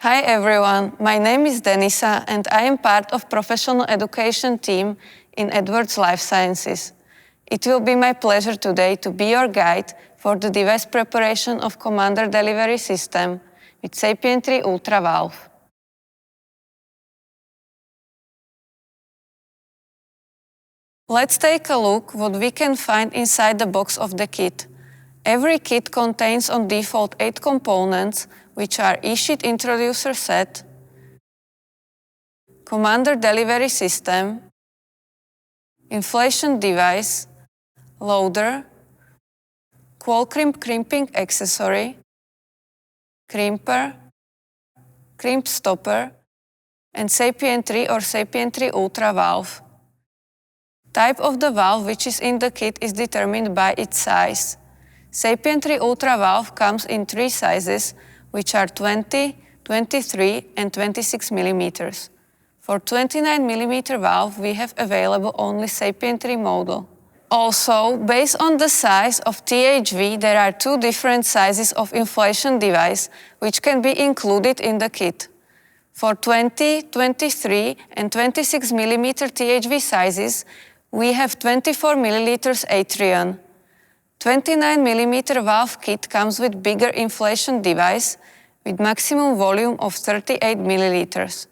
Hi everyone, my name is Denisa and I am part of professional education team in Edwards Life Sciences. It will be my pleasure today to be your guide for the device preparation of Commander Delivery System with sapien 3 Ultra valve. Let's take a look what we can find inside the box of the kit. Every kit contains on default 8 components, which are Sheath introducer set, Commander Delivery System, inflation device, loader, crimping accessory, crimper, crimp stopper, and sapien 3 or sapien 3 Ultra valve. Type of the valve which is in the kit is determined by its size. Sapien 3 Ultra valve comes in 3 sizes, which are 20, 23, and 26 millimeters. For 29 millimeter valve, we have available only sapien 3 model. Also, based on the size of THV, there are 2 different sizes of inflation device, which can be included in the kit. For 20, 23, and 26 millimeter THV sizes, we have 24 milliliters Atrion. 29 millimeter valve kit comes with bigger inflation device with maximum volume of 38 milliliters.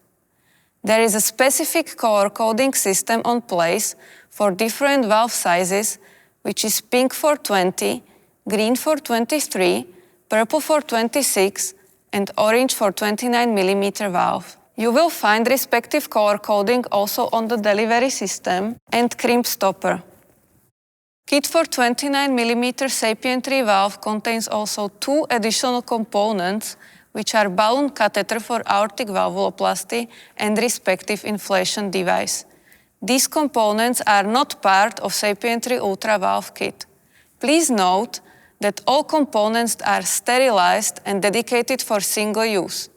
There is a specific color coding system on place for different valve sizes, which is pink for 20, green for 23, purple for 26, and orange for 29 millimeter valve. You will find respective color coding also on the delivery system and crimp stopper. Kit for 29 millimeter sapien 3 valve contains also 2 additional components, which are balloon catheter for aortic valvuloplasty and respective inflation device. These components are not part of sapien 3 Ultra valve kit. Please note that all components are sterilized and dedicated for single use.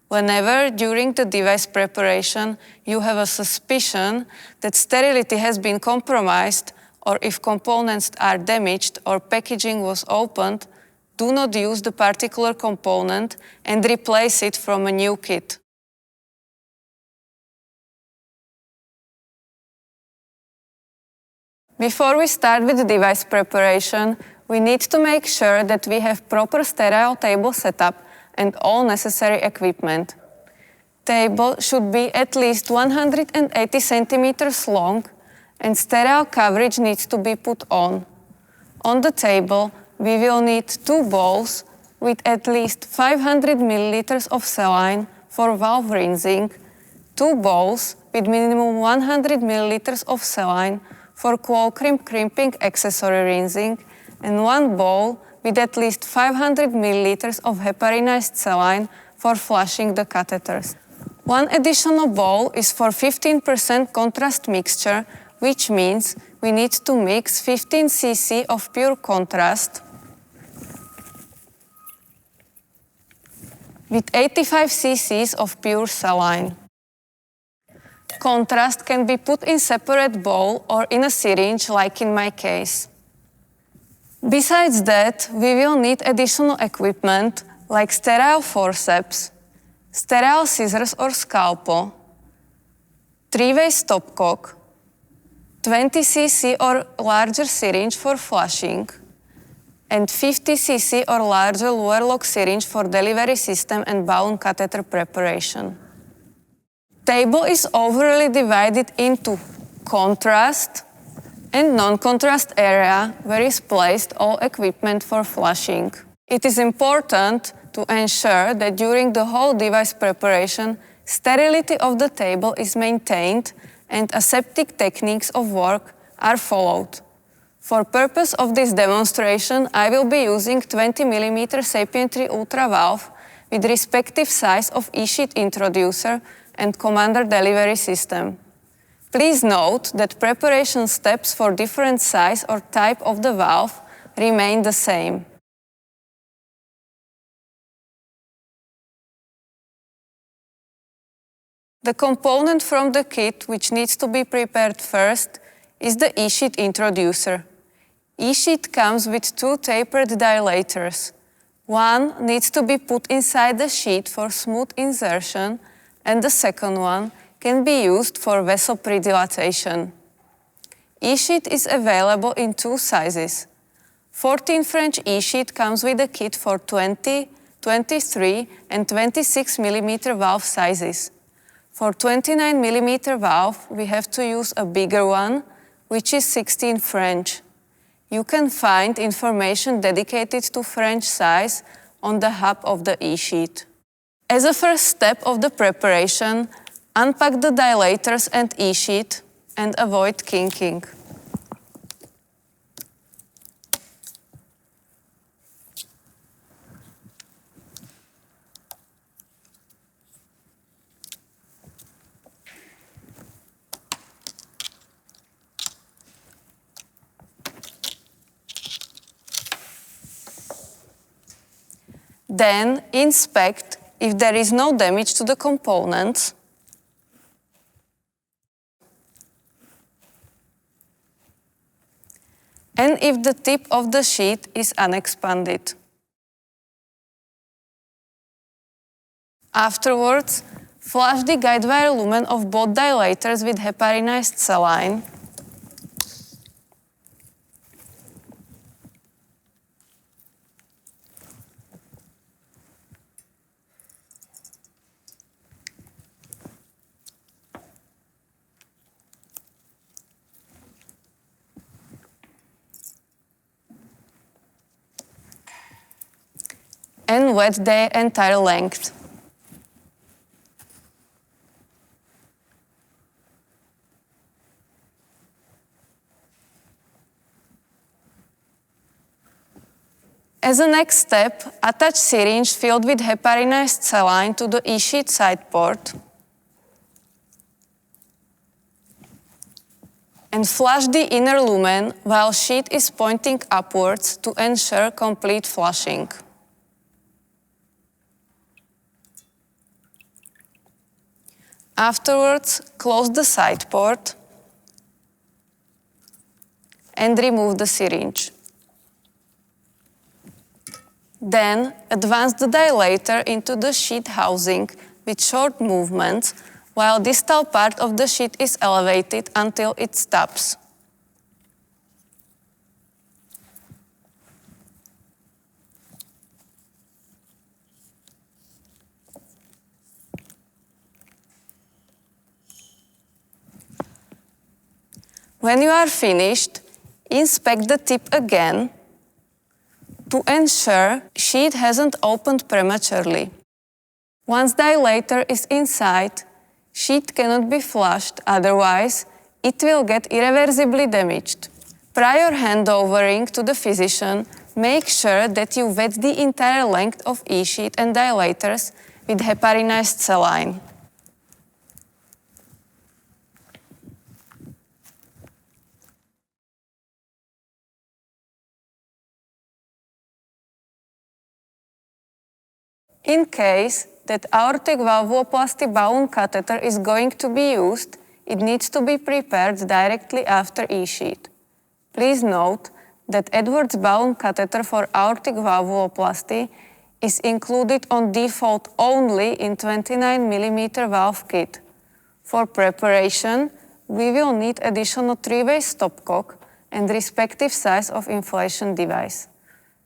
Whenever, during the device preparation, you have a suspicion that sterility has been compromised, or if components are damaged or packaging was opened, do not use the particular component and replace it from a new kit. Before we start with the device preparation, we need to make sure that we have proper sterile table setup and all necessary equipment. Table should be at least 180 centimeters long, and sterile coverage needs to be put on. On the table, we will need 2 bowls with at least 500 milliliters of saline for valve rinsing, 2 bowls with minimum 100 milliliters of saline for crimping accessory rinsing, and 1 bowl with at least 500 milliliters of heparinized saline for flushing the catheters. 1 additional bowl is for 15% contrast mixture, which means we need to mix 15 cc of pure contrast with 85 cc of pure saline. Contrast can be put in separate bowl or in a syringe, like in my case. Besides that, we will need additional equipment like sterile forceps, sterile scissors or scalpel, 3-way stopcock, 20 cc or larger syringe for flushing, and 50 cc or larger lower lock syringe for delivery system and balloon catheter preparation. Table is overly divided into contrast and non-contrast area where is placed all equipment for flushing. It is important to ensure that during the whole device preparation, sterility of the table is maintained and aseptic techniques of work are followed. For purpose of this demonstration, I will be using 20 mm sapien 3 Ultra valve with respective size of Sheath introducer and Commander Delivery System. Please note that preparation steps for different size or type of the valve remain the same. The component from the kit which needs to be prepared first is the Sheath introducer. Sheath comes with 2 tapered dilators. One needs to be put inside the sheath for smooth insertion, and the second one can be used for vessel predilatation. E-sheath is available in two sizes. 14 French E-sheath comes with a kit for 20, 23 and 26 mm valve sizes. For 29 mm valve, we have to use a bigger one, which is 16 French. You can find information dedicated to French size on the hub of the E-sheath. As a first step of the preparation, unpack the dilators and E-sheath and avoid kinking. Then inspect if there is no damage to the components. And if the tip of the sheath is unexpanded. Afterwards, flush the guide wire lumen of both dilators with heparinized saline. And wet their entire length. As a next step, attach syringe filled with heparinized saline to the E-sheath side port and flush the inner lumen while sheath is pointing upwards to ensure complete flushing. Afterwards, close the side port and remove the syringe. Then, advance the dilator into the sheath housing with short movements while distal part of the sheath is elevated until it stops. When you are finished, inspect the tip again to ensure sheath hasn't opened prematurely. Once dilator is inside, sheath cannot be flushed, otherwise it will get irreversibly damaged. Prior handovering to the physician, make sure that you wet the entire length of E-sheath and dilators with heparinized saline. In case that aortic valvuloplasty balloon catheter is going to be used, it needs to be prepared directly after E-sheath. Please note that Edwards balloon catheter for aortic valvuloplasty is included on default only in 29 mm valve kit. For preparation, we will need additional 3-way stopcock and respective size of inflation device.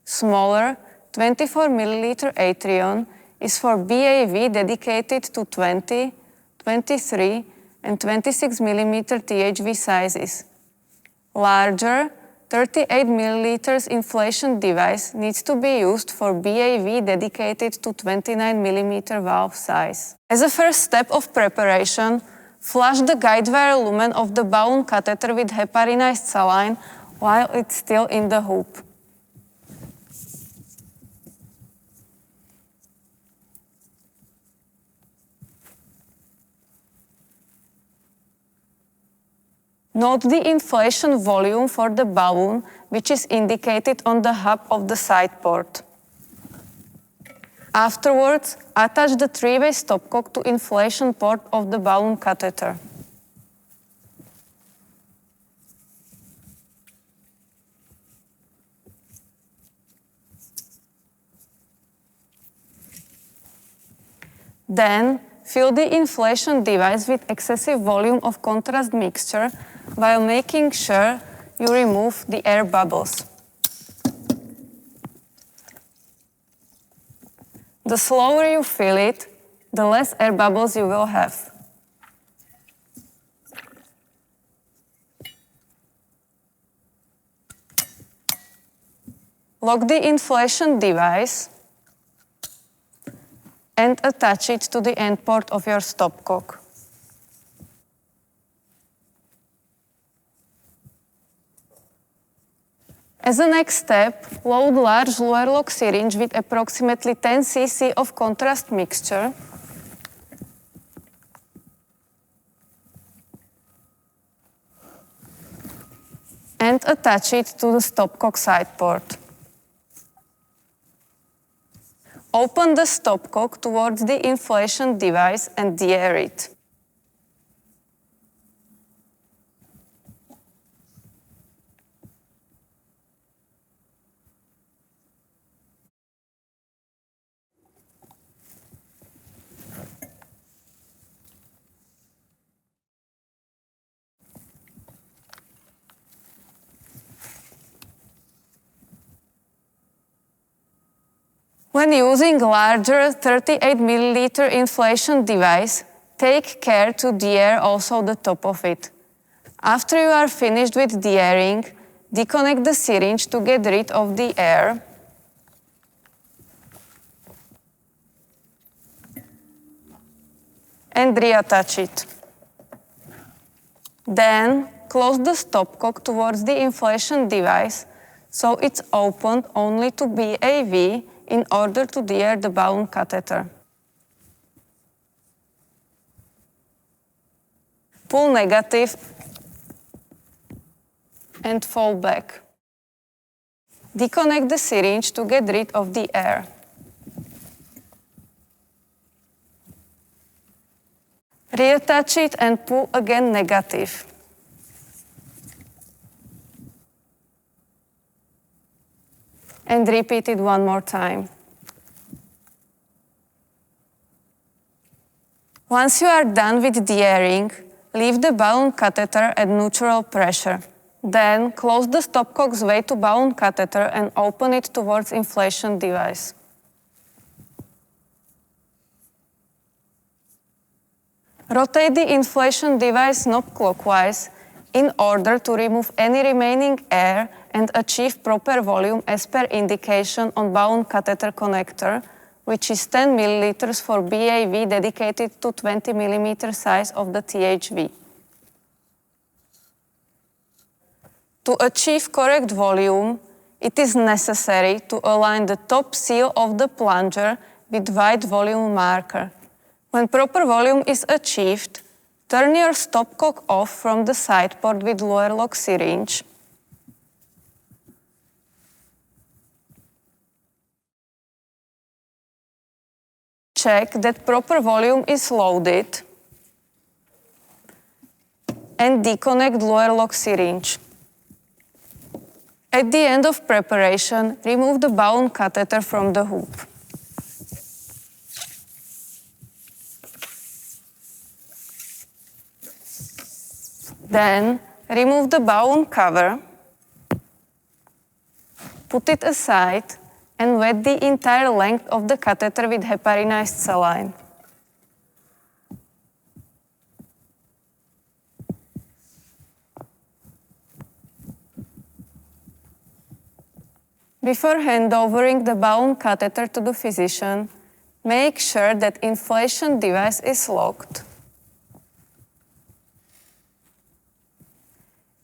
Smaller 24 ml Atrion is for BAV dedicated to 20, 23 and 26 mm THV sizes. Larger 38 ml inflation device needs to be used for BAV dedicated to 29 mm valve size. As a first step of preparation, flush the guide wire lumen of the balloon catheter with heparinized saline while it's still in the hoop. Note the inflation volume for the balloon, which is indicated on the hub of the side port. Afterwards, attach the 3-way stopcock to inflation port of the balloon catheter. Then, fill the inflation device with excessive volume of contrast mixture while making sure you remove the air bubbles. The slower you fill it, the less air bubbles you will have. Lock the inflation device and attach it to the end port of your stopcock. As a next step, load large lower lock syringe with approximately 10 cc of contrast mixture and attach it to the stopcock side port. Open the stopcock towards the inflation device and de-air it. When using larger 38 milliliter inflation device, take care to de-air also the top of it. After you are finished with de-airing, disconnect the syringe to get rid of the air. And reattach it. Then, close the stopcock towards the inflation device so it's opened only to BAV in order to de-air the balloon catheter. Pull negative and fall back. Disconnect the syringe to get rid of the air. Reattach it and pull again negative. And repeat it one more time. Once you are done with de-airing, leave the balloon catheter at neutral pressure. Then close the stopcock's way to balloon catheter and open it towards inflation device. Rotate the inflation device knob clockwise in order to remove any remaining air and achieve proper volume as per indication on balloon catheter connector, which is 10 milliliters for BAV dedicated to 20 millimeter size of the THV. To achieve correct volume, it is necessary to align the top seal of the plunger with white volume marker. When proper volume is achieved, turn your stopcock off from the side port with lower lock syringe. Check that proper volume is loaded and disconnect lower lock syringe. At the end of preparation, remove the balloon catheter from the hoop. Then, remove the balloon cover, put it aside, and wet the entire length of the catheter with heparinized saline. Before handovering the balloon catheter to the physician, make sure that inflation device is locked.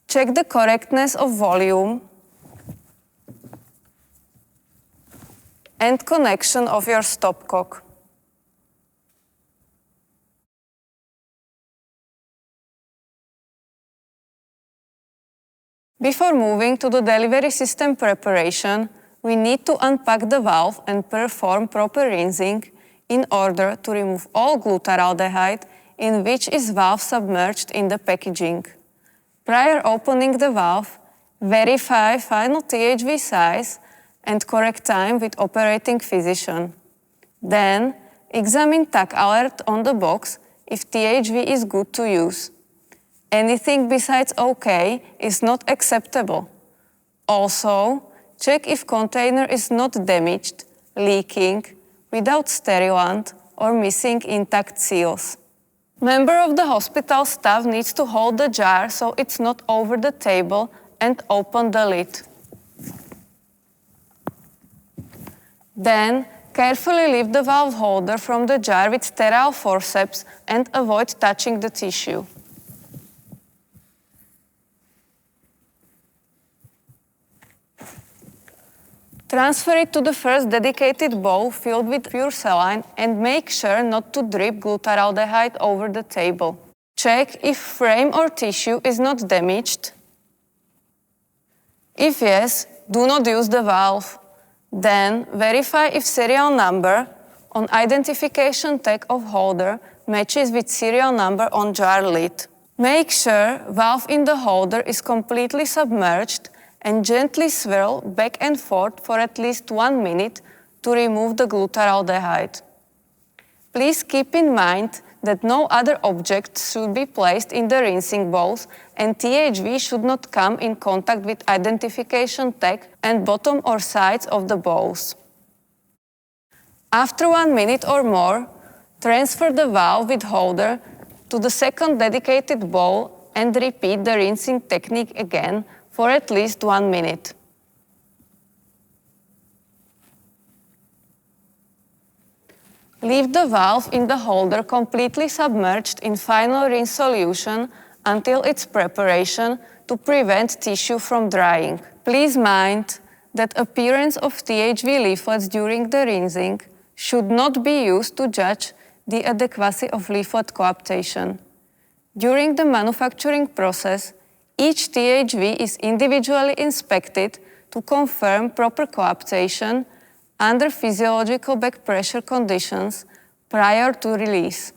Check the correctness of volume and connection of your stopcock. Before moving to the delivery system preparation, we need to unpack the valve and perform proper rinsing in order to remove all glutaraldehyde in which is valve submerged in the packaging. Prior opening the valve, verify final THV size and correct time with operating physician. Then, Examine tag alert on the box if THV is good to use. Anything besides OK is not acceptable. Also, check if container is not damaged, leaking, without sterilant, or missing intact seals. Member of the hospital staff needs to hold the jar so it's not over the table and open the lid. Then, carefully lift the valve holder from the jar with sterile forceps and avoid touching the tissue. Transfer it to the first dedicated bowl filled with pure saline and make sure not to drip glutaraldehyde over the table. Check if frame or tissue is not damaged. If yes, do not use the valve. Then verify if serial number on identification tag of holder matches with serial number on jar lid. Make sure valve in the holder is completely submerged and gently swirl back and forth for at least 1 minute to remove the glutaraldehyde. Please keep in mind that no other objects should be placed in the rinsing bowls and THV should not come in contact with identification tag and bottom or sides of the bowls. After 1 minute or more, transfer the valve with holder to the second dedicated bowl and repeat the rinsing technique again for at least 1 minute. Leave the valve in the holder completely submerged in final rinse solution until its preparation to prevent tissue from drying. Please mind that appearance of THV leaflets during the rinsing should not be used to judge the adequacy of leaflet coaptation. During the manufacturing process, each THV is individually inspected to confirm proper coaptation under physiological back pressure conditions prior to release.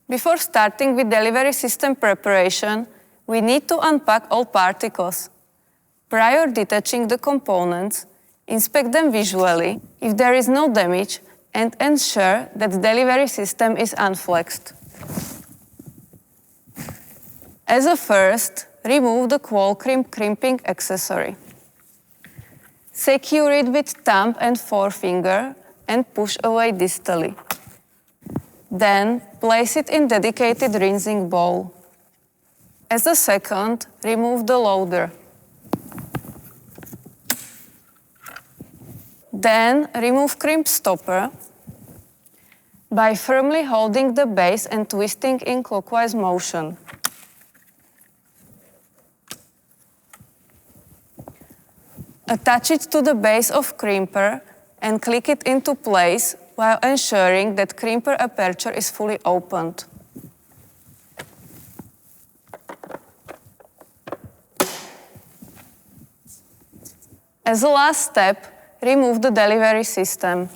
Before starting with delivery system preparation, we need to unpack all particles. Prior detaching the components, inspect them visually if there is no damage and ensure that the delivery system is unflexed. As a first, remove the Qual crimping accessory. Secure it with thumb and forefinger and push away distally. Then, place it in dedicated rinsing bowl. As a second, remove the loader. Then, remove crimp stopper by firmly holding the base and twisting in clockwise motion. Attach it to the base of crimper and click it into place while ensuring that crimper aperture is fully opened. As a last step, remove the delivery system.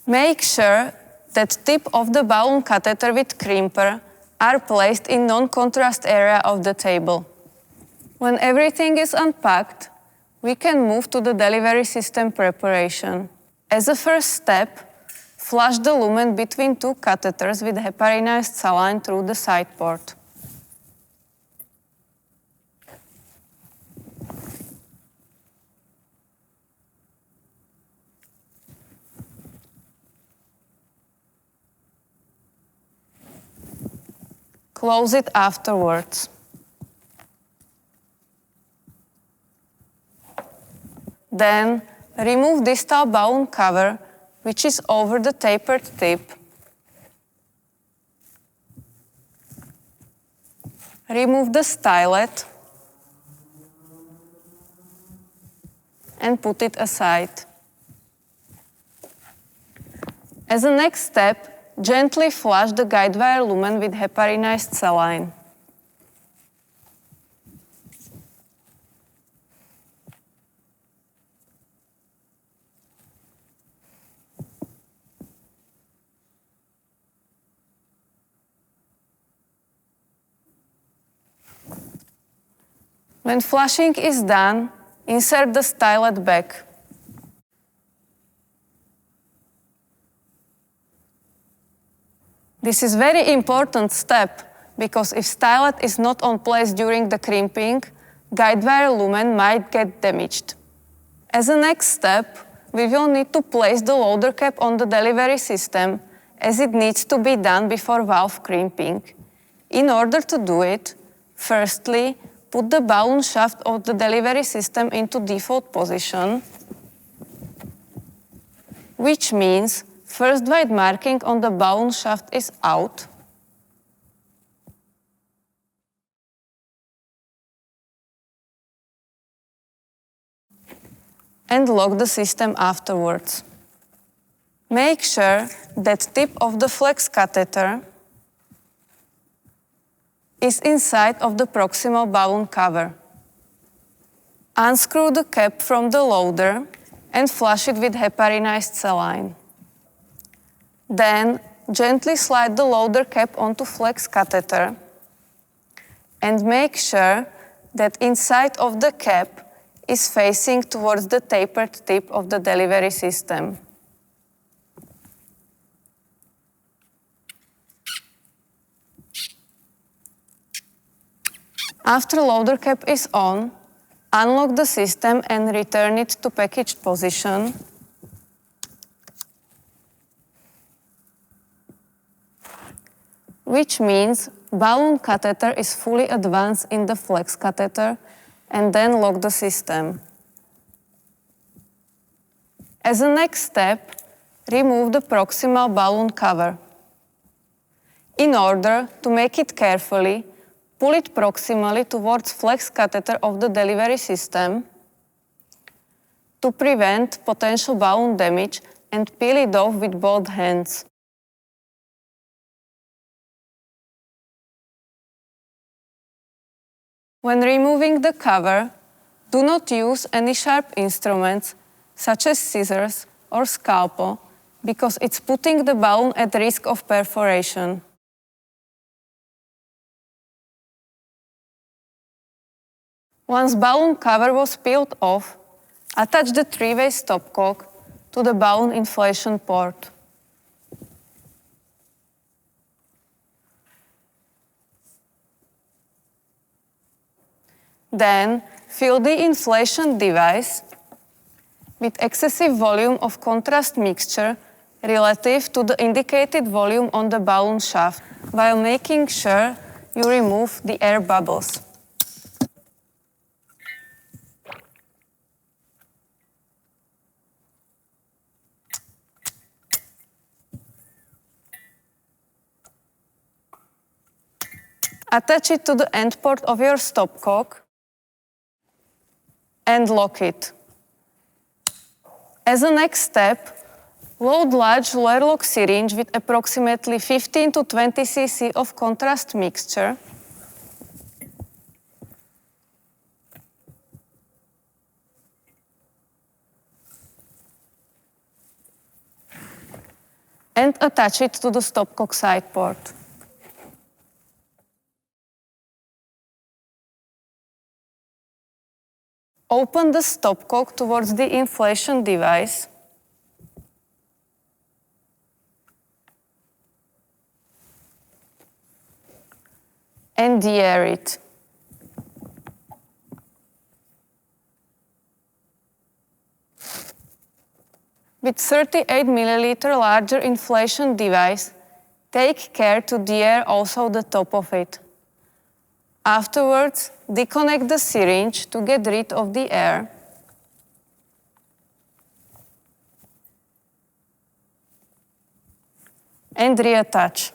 Make sure that tip of the balloon catheter with crimper are placed in non-contrast area of the table. When everything is unpacked, we can move to the delivery system preparation. As a first step, flush the lumen between two catheters with heparinized saline through the side port. Close it afterwards. Then, remove distal balloon cover, which is over the tapered tip. Remove the stylet and put it aside. As a next step, gently flush the guide wire lumen with heparinized saline. When flushing is done, insert the stylet back. This is a very important step because if stylet is not on place during the crimping, guide wire lumen might get damaged. As a next step, we will need to place the loader cap on the delivery system as it needs to be done before valve crimping. In order to do it, firstly, put the balloon shaft of the delivery system into default position, which means first white marking on the balloon shaft is out. And lock the system afterwards. Make sure that tip of the flex catheter is inside of the proximal balloon cover. Unscrew the cap from the loader and flush it with heparinized saline. Then gently slide the loader cap onto flex catheter and make sure that inside of the cap is facing towards the tapered tip of the delivery system. After loader cap is on, unlock the system and return it to packaged position. Which means balloon catheter is fully advanced in the flex catheter, and then lock the system. As a next step, remove the proximal balloon cover. In order to make it carefully, pull it proximally towards flex catheter of the delivery system to prevent potential balloon damage and peel it off with both hands. When removing the cover, do not use any sharp instruments such as scissors or scalpel because it's putting the balloon at risk of perforation. Once balloon cover was peeled off, attach the three-way stopcock to the balloon inflation port. Then, fill the inflation device with excessive volume of contrast mixture relative to the indicated volume on the balloon shaft, while making sure you remove the air bubbles. Attach it to the end port of your stopcock and lock it. As a next step, load large airlock syringe with approximately 15 to 20 cc of contrast mixture and attach it to the stopcock side port. Open the stopcock towards the inflation device and de-air it. With 38 milliliter larger inflation device, take care to de-air also the top of it. Afterwards, disconnect the syringe to get rid of the air. And reattach.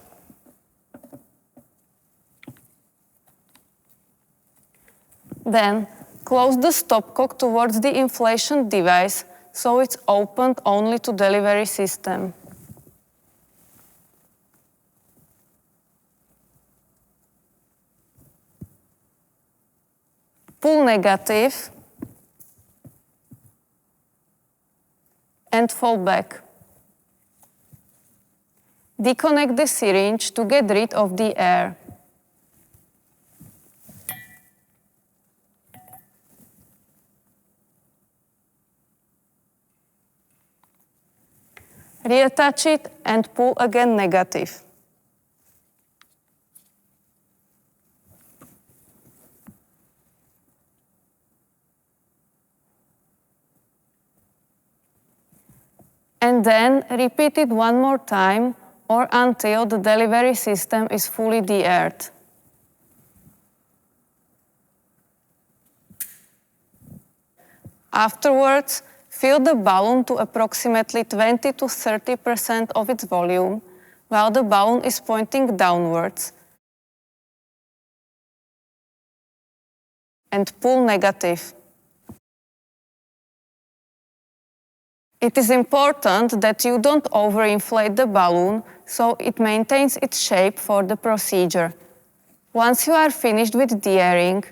Then, close the stopcock towards the inflation device so it's opened only to delivery system. pull negative, and fold back. Deconnect the syringe to get rid of the air. Reattach it and pull again negative. And then repeat it one more time or until the delivery system is fully de-aired. Afterwards, fill the balloon to approximately 20 to 30% of its volume while the balloon is pointing downwards and pull negative. It is important that you don't overinflate the balloon so it maintains its shape for the procedure. Once you are finished with de-airing,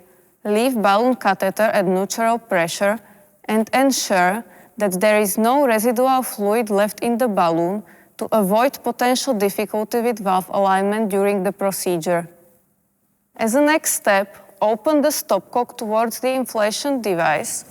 leave balloon catheter at neutral pressure and ensure that there is no residual fluid left in the balloon to avoid potential difficulty with valve alignment during the procedure. As a next step, open the stopcock towards the inflation device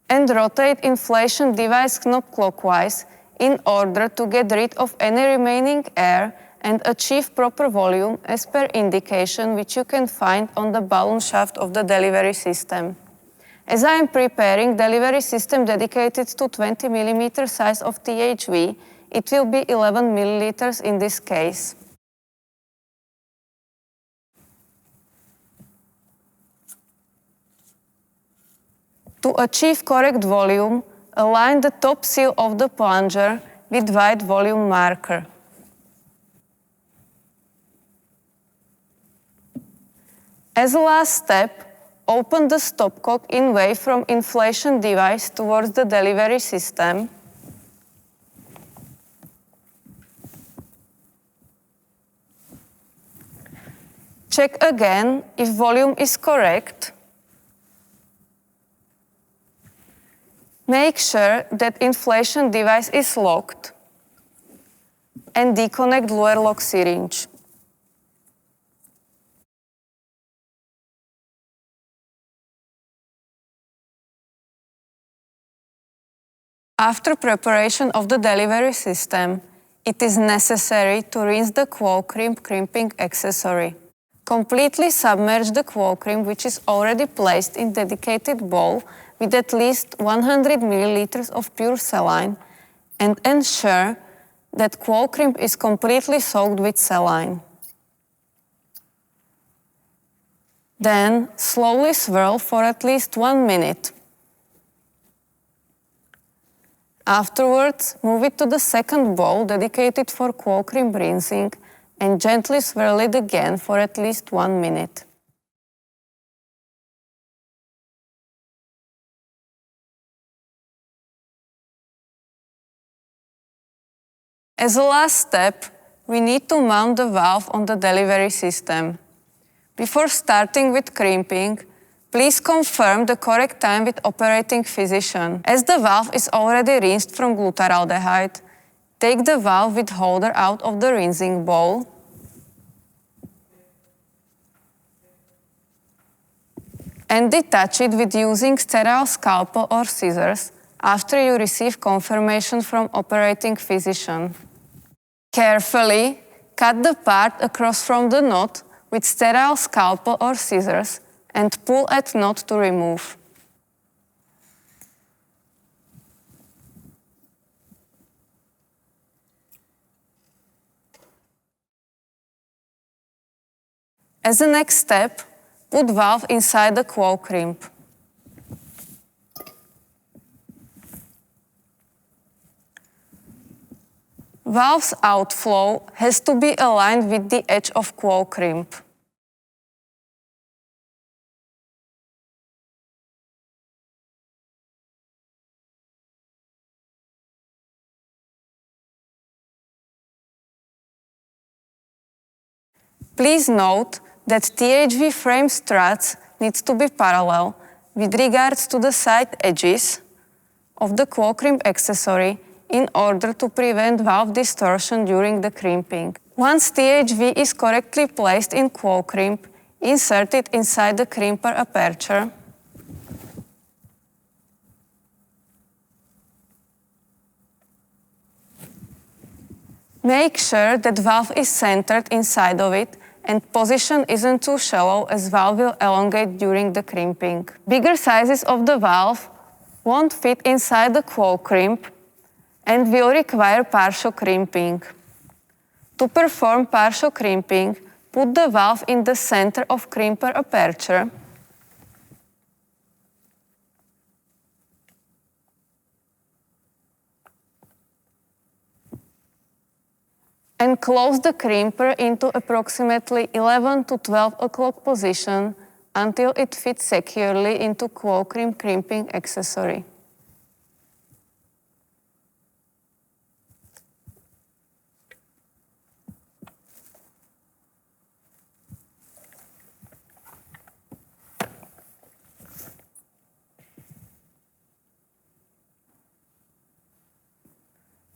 and rotate inflation device knob clockwise in order to get rid of any remaining air and achieve proper volume as per indication which you can find on the balloon shaft of the delivery system. As I am preparing delivery system dedicated to 20 mm size of THV, it will be 11 milliliters in this case. To achieve correct volume, align the top seal of the plunger with white volume marker. As a last step, open the stopcock in way from inflation device towards the delivery system. Check again if volume is correct. Make sure that inflation device is locked and deconnect lower lock syringe. After preparation of the delivery system, it is necessary to rinse the crimping accessory. Completely submerge the crimp, which is already placed in dedicated bowl with at least 100 milliliters of pure saline, and ensure that crimp is completely soaked with saline. Then slowly swirl for at least 1 minute. Afterwards, move it to the second bowl dedicated for crimp rinsing and gently swirl it again for at least 1 minute. As a last step, we need to mount the valve on the delivery system. Before starting with crimping, please confirm the correct time with operating physician. As the valve is already rinsed from glutaraldehyde, take the valve with holder out of the rinsing bowl and detach it with using sterile scalpel or scissors after you receive confirmation from operating physician. Carefully cut the part across from the knot with sterile scalpel or scissors and pull at knot to remove. As a next step, put valve inside the crimp. Valve's outflow has to be aligned with the edge of crimp. Please note that THV frame struts needs to be parallel with regards to the side edges of the claw crimp accessory in order to prevent valve distortion during the crimping. Once THV is correctly placed in claw crimp, insert it inside the crimper aperture. Make sure that valve is centered inside of it and position isn't too shallow, as valve will elongate during the crimping. Bigger sizes of the valve won't fit inside the claw crimp and will require partial crimping. To perform partial crimping, put the valve in the center of crimper aperture. And close the crimper into approximately 11 to 12 o'clock position until it fits securely into claw crimp crimping accessory.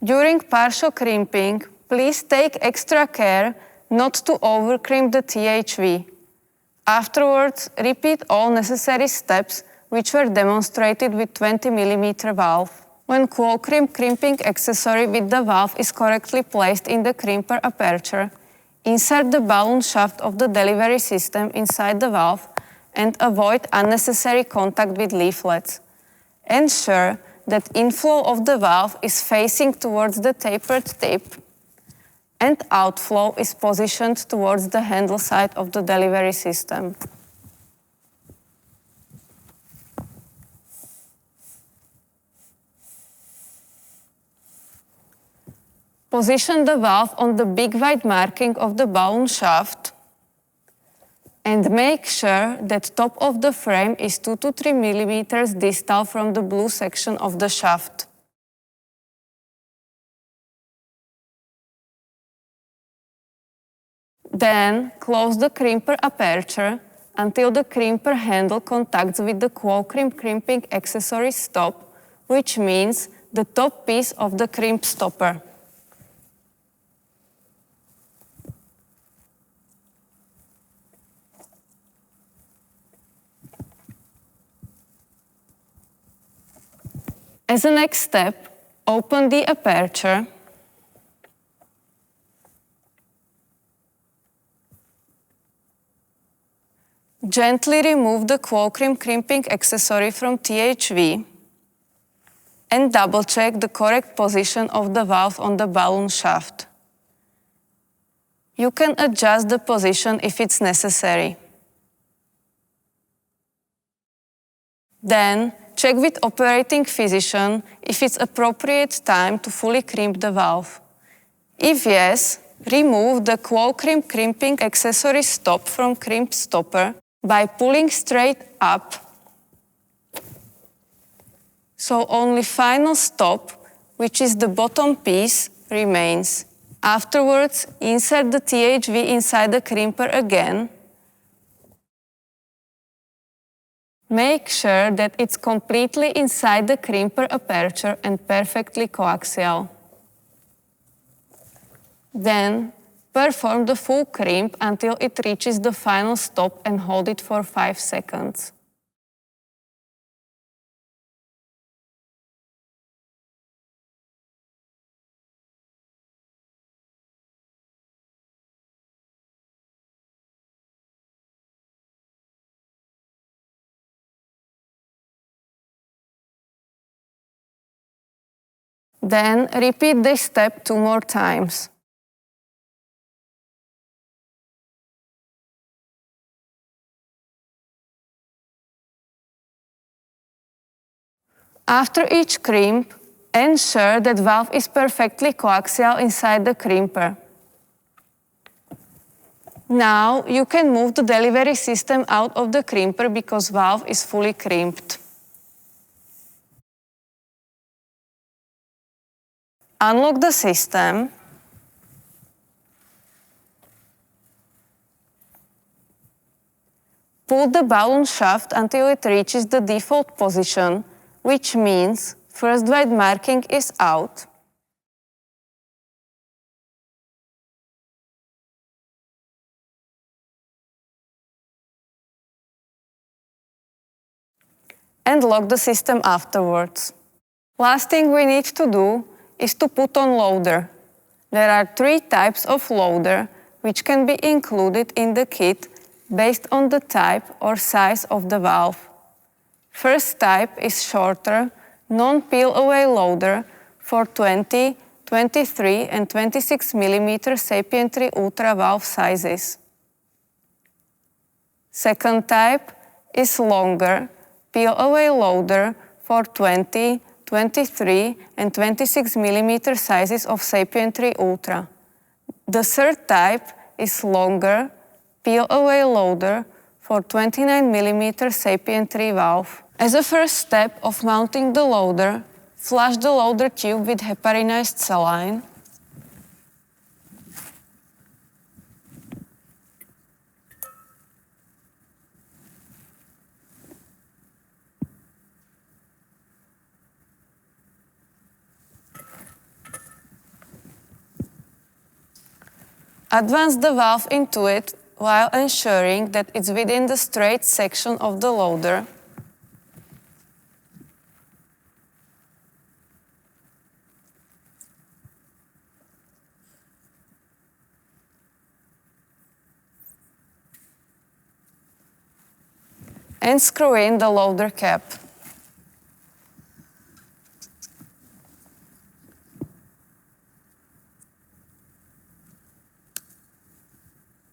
During partial crimping, please take extra care not to over-crimp the THV. Afterwards, repeat all necessary steps which were demonstrated with 20 mm valve. When claw crimp crimping accessory with the valve is correctly placed in the crimper aperture, insert the balloon shaft of the delivery system inside the valve and avoid unnecessary contact with leaflets. Ensure that inflow of the valve is facing towards the tapered tip and outflow is positioned towards the handle side of the delivery system. Position the valve on the big white marking of the balloon shaft and make sure that top of the frame is 2 to 3 mm distal from the blue section of the shaft. Then close the crimper aperture until the crimper handle contacts with the claw crimp crimping accessory stop, which means the top piece of the crimp stopper. As a next step, open the aperture gently remove the claw crimp crimping accessory from THV and double-check the correct position of the valve on the balloon shaft. You can adjust the position if it's necessary. Then, check with operating physician if it's appropriate time to fully crimp the valve. If yes, remove the claw crimp crimping accessory stop from crimp stopper by pulling straight up, so only final stop, which is the bottom piece, remains. Afterwards, insert the THV inside the crimper again. Make sure that it's completely inside the crimper aperture and perfectly coaxial. Then, perform the full crimp until it reaches the final stop and hold it for 5 seconds. Then, repeat this step 2 more times. After each crimp, ensure that valve is perfectly coaxial inside the crimper. Now you can move the delivery system out of the crimper because valve is fully crimped. Unlock the system Pull the balloon shaft until it reaches the default position, which means first void marking is out. And lock the system afterwards. Last thing we need to do is to put on loader. There are 3 types of loader which can be included in the kit based on the type or size of the valve. First type is shorter, non-peel-away loader for 20, 23 and 26 mm sapien 3 Ultra valve sizes. Second type is longer, peel-away loader for 20, 23 and 26 mm sizes of sapien 3 Ultra. The third type is longer, peel-away loader for 29 mm sapien 3 valve. As a first step of mounting the loader, flush the loader tube with heparinized saline. Advance the valve into it while ensuring that it's within the straight section of the loader. And screw in the loader cap.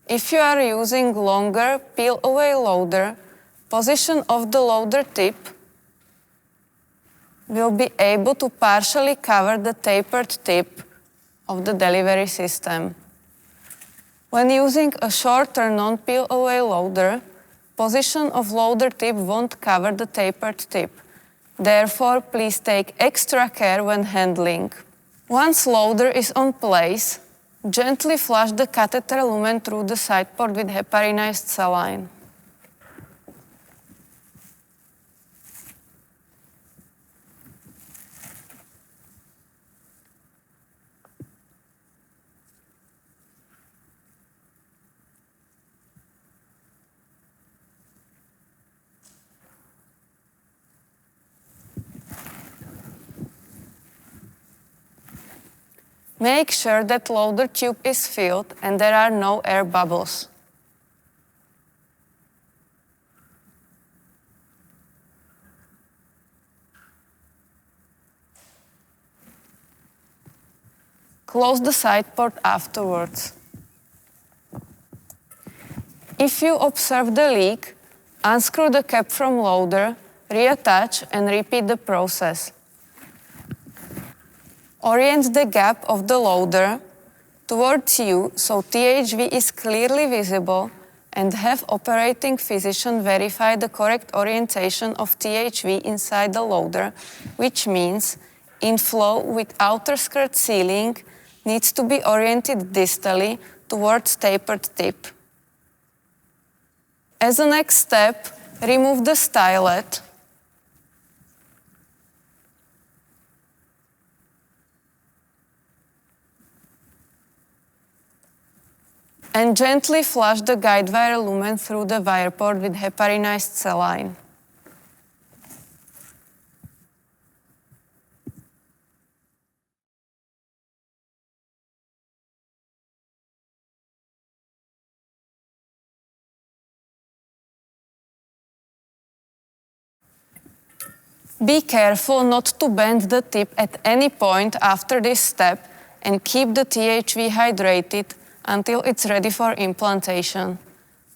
If you are using longer peel-away loader, position of the loader tip will be able to partially cover the tapered tip of the delivery system. When using a shorter non-peel-away loader, position of loader tip won't cover the tapered tip. Therefore, please take extra care when handling. Once loader is on place, gently flush the catheter lumen through the side port with heparinized saline. Make sure that loader tube is filled and there are no air bubbles. Close the side port afterwards. If you observe the leak, unscrew the cap from loader, reattach and repeat the process. Orient the gap of the loader towards you so THV is clearly visible and have operating physician verify the correct orientation of THV inside the loader, which means inflow with outer skirt sealing needs to be oriented distally towards tapered tip. As a next step, remove the stylet. And gently flush the guide wire lumen through the wire port with heparinized saline. Be careful not to bend the tip at any point after this step and keep the THV hydrated until it's ready for implantation.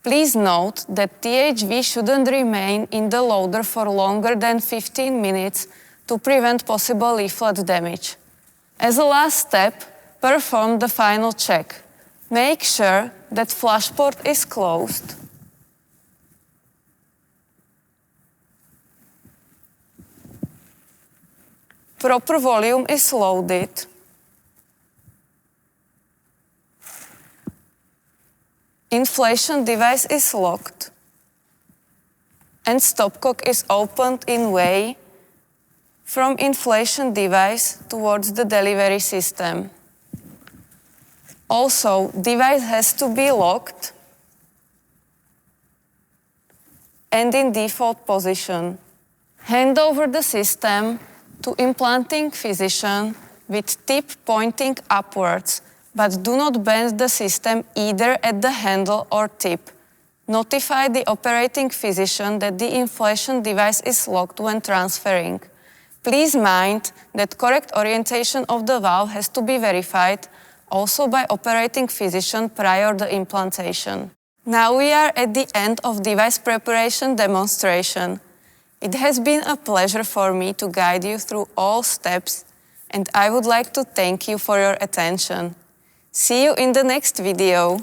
Please note that THV shouldn't remain in the loader for longer than 15 minutes to prevent possible leaflet damage. As a last step, perform the final check. Make sure that flush port is closed. Proper volume is loaded. Inflation device is locked. and stopcock is opened in way from inflation device towards the delivery system. Also, device has to be locked and in default position. Hand over the system to implanting physician with tip pointing upwards, but do not bend the system either at the handle or tip. Notify the operating physician that the inflation device is locked when transferring. Please mind that correct orientation of the valve has to be verified also by operating physician prior to implantation. Now we are at the end of device preparation demonstration. It has been a pleasure for me to guide you through all steps, and I would like to thank you for your attention. See you in the next video.